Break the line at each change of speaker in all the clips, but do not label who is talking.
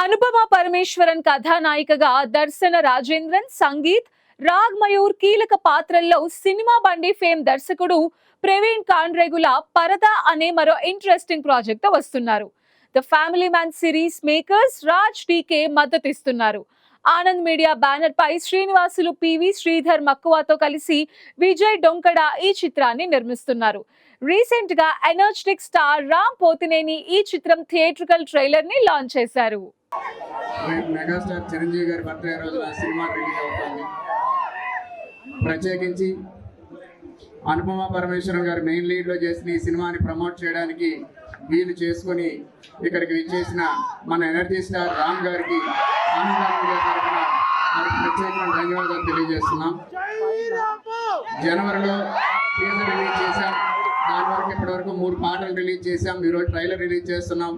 అనుపమ పరమేశ్వరన్ కథానాయికగా దర్శన రాజేంద్రన్, సంగీత్, రాగ్ మయూర్ కీలక పాత్రల్లో సినిమా బండి ఫేమ్ దర్శకుడు ప్రవీణ్ కాండ్రేగుల పరదా అనే మరో ఇంట్రెస్టింగ్ ప్రాజెక్ట్ తో వస్తున్నారు. The family man series makers Raj DK మద్దతిస్తున్నారు. ఆనంద్ మీడియా బ్యానర్ పై శ్రీనివాసులు పివి శ్రీధర్ మక్కువతో కలిసి విజయ్ డొంకడ ఈ చిత్రాన్ని నిర్మిస్తున్నారు. రీసెంట్ గా ఎనర్జెటిక్ స్టార్ రామ్ పోతినేని ఈ చిత్రం థియేట్రికల్ ట్రైలర్ ని లాంచ్ చేశారు.
మెగాస్టార్ చిరంజీవి గారి బర్త్డే రోజున సినిమా రిలీజ్ అవుతుంది. ప్రత్యేకించి అనుపమ పరమేశ్వరన్ గారు మెయిన్ లీడ్లో చేసిన ఈ సినిమాని ప్రమోట్ చేయడానికి వీలు చేసుకొని ఇక్కడికి విచ్చేసిన మన ఎనర్జీ స్టార్ రామ్ గారికి ఆనందాన్ని తరఫున ప్రత్యేకమైన ధన్యవాదాలు తెలియజేస్తున్నాం. జనవరిలో టీజర్ రిలీజ్ చేశాం. దాని వరకు ఇప్పటివరకు 3 పాటలు రిలీజ్ చేశాం. ఈరోజు ట్రైలర్ రిలీజ్ చేస్తున్నాం.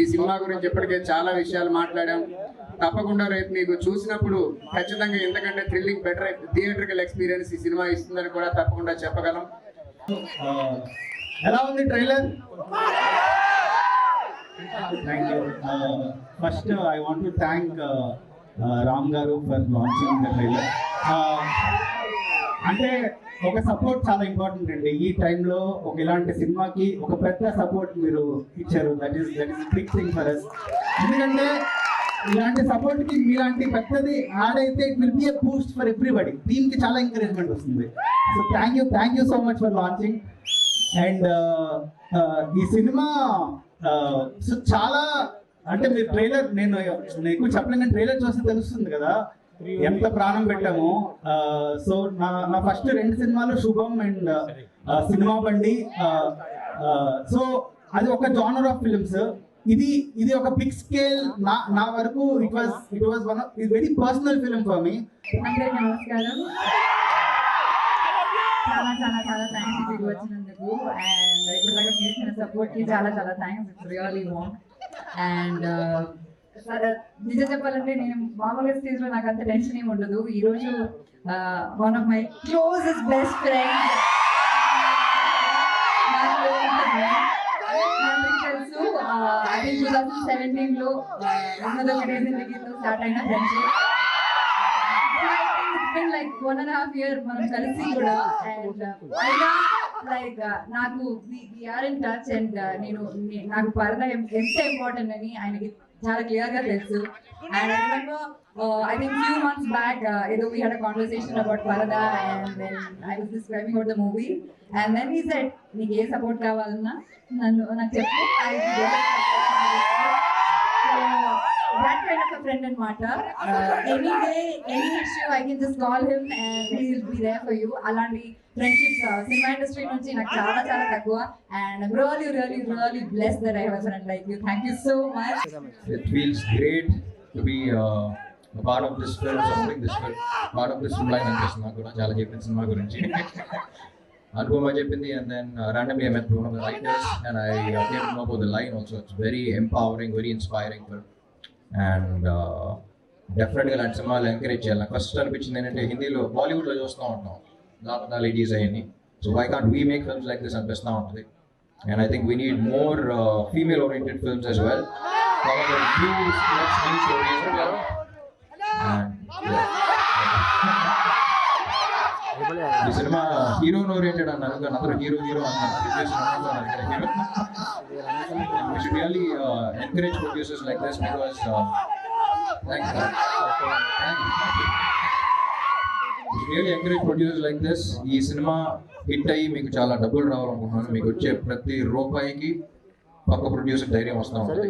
ఈ సినిమా గురించి ఇప్పటికే చాలా విషయాలు మాట్లాడాం. తప్పకుండా రేపు మీకు చూసినప్పుడు ఖచ్చితంగా ఎంతకంటే థ్రిల్లింగ్ బెటర్ థియేట్రికల్ ఎక్స్పీరియన్స్ ఈ సినిమా ఇస్తుందని కూడా తప్పకుండా చెప్పగలం.
ఎలా ఉంది trailer? Thank you. First I want to thank Ram గారు ఫర్ లాంచింగ్ ద ట్రైలర్. అంటే ఒక సపోర్ట్ చాలా ఇంపార్టెంట్ అండి. ఈ టైంలో ఒక ఇలాంటి సినిమాకి ఒక పెద్ద సపోర్ట్ మీరు ఇచ్చారు. That is big thing for us. ఎందుకంటే ఇలాంటి సపోర్ట్కి మీలాంటి పెద్దది యాడ్ అయితే it will be a boost for everybody. టీమ్కి చాలా ఎంకరేజ్మెంట్ వస్తుంది. So thank you so much for launching. And ఈ సినిమా సో చాలా అంటే మీరు ట్రైలర్ నేను ఎక్కువ చెప్పలేను కానీ ట్రైలర్ చూస్తే తెలుస్తుంది కదా ఎంత ప్రాణం పెట్టాము. సో నా ఫస్ట్ 2 సినిమాలు శుభం అండ్ సినిమా బండి. సో అది ఒక జానర్ ఆఫ్ ఫిల్మ్స్. ఇది ఒక బిగ్ స్కేల్. నా వరకు it was one of very personal film for me.
అందరికీ నమస్కారం. చాలా చాలా చాలా థ్యాంక్స్ ఇక్కడికి వచ్చినందుకు. అండ్ ఇప్పుడు దాకా మీరు ఇచ్చిన సపోర్ట్కి చాలా చాలా thanks. It's really warm. And నిజం చెప్పాలంటే నేను మామూలుగా స్టేజ్లో నాకు అంత టెన్షన్ ఏమి ఉండదు. ఈరోజు one of my closest best friend తెలుసు. అది 2017లో ఉన్నదొకటే జిందగీతో స్టార్ట్ అయిన ఫ్రెండ్షిప్. లైక్ 1.5 year మనం కలిసి కూడా. అండ్ అయినా లైక్ నాకు వీఆర్ ఇన్ టచ్. అండ్ నాకు పరదా ఎంత ఇంపార్టెంట్ అని ఆయనకి చాలా క్లియర్ గా తెలుసు. And I remember I think few months back we had a conversation about Parada, and then I was describing about the movie, and then he said నీకు ఏ support కావాలన్నా నాకు చెప్పు. That kind of a friend anamata. Any day, any issue, I can just call him and he will be there for you. Alanti friendships cinema industry nunchi నాకు చాలా చాలా తక్కువ. And I'm really blessed that I have a friend like you. Thank you so much.
It feels great to be a part of this film, supporting this film, part of this film line అనిపిస్తుంది నాకు కూడా. చాలా చెప్పింది cinema గురించి అనుపమ చెప్పింది. And then randomly I met one of the writers and I came to know about the line also. It's very empowering, very inspiring film. And డెఫినెట్గా ఇలాంటి సినిమాలు ఎంకరేజ్ చేయాలి. నాకు ఫస్ట్ అనిపించింది ఏంటంటే హిందీలో బాలీవుడ్లో చూస్తూ ఉంటాం దాదా లేడీస్ అవన్నీ. So why can't we make films like this అనిపిస్తూ ఉంటుంది. And I think we need more female oriented films as well. ఈ సినిమా హీరోన్ ఓరియంటెడ్ అన్నారు కానీ అందరూ హీరో అన్నారు. We should really encourage producers like this because thanks. We should really encourage producers like this. ఈ cinema hit అయ్యి మీకు చాలా డబ్బులు రావాలనుకుంటున్నాను. మీకు వచ్చే ప్రతి రూపాయికి పక్క ప్రొడ్యూసర్ ధైర్యం వస్తూ ఉంటుంది.